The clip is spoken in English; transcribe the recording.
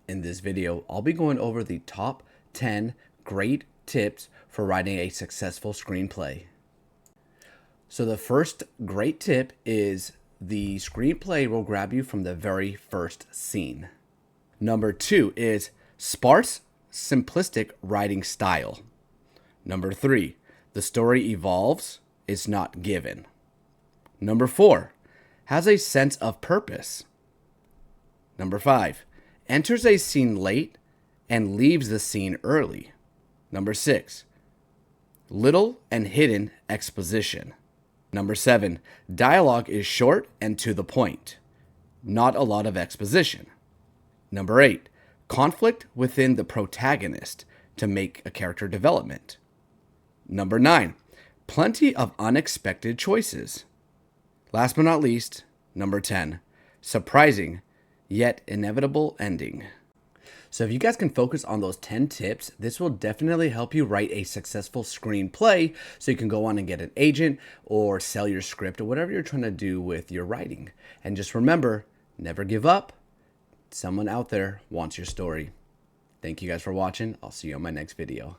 In this video, I'll be going over the top 10 great tips for writing a successful screenplay. So the first great tip is the screenplay will grab you from the very first scene. Number 2 is sparse, simplistic writing style. Number 3, the story evolves, is not given. Number 4, has a sense of purpose. Number 5, enters a scene late and leaves the scene early. Number 6, little and hidden exposition. Number 7, dialogue is short and to the point, not a lot of exposition. Number 8, conflict within the protagonist to make a character development. Number 9, plenty of unexpected choices. Last but not least, number 10, surprising yet inevitable ending. So if you guys can focus on those 10 tips, this will definitely help you write a successful screenplay so you can go on and get an agent or sell your script or whatever you're trying to do with your writing. And just remember, never give up. Someone out there wants your story. Thank you guys for watching. I'll see you on my next video.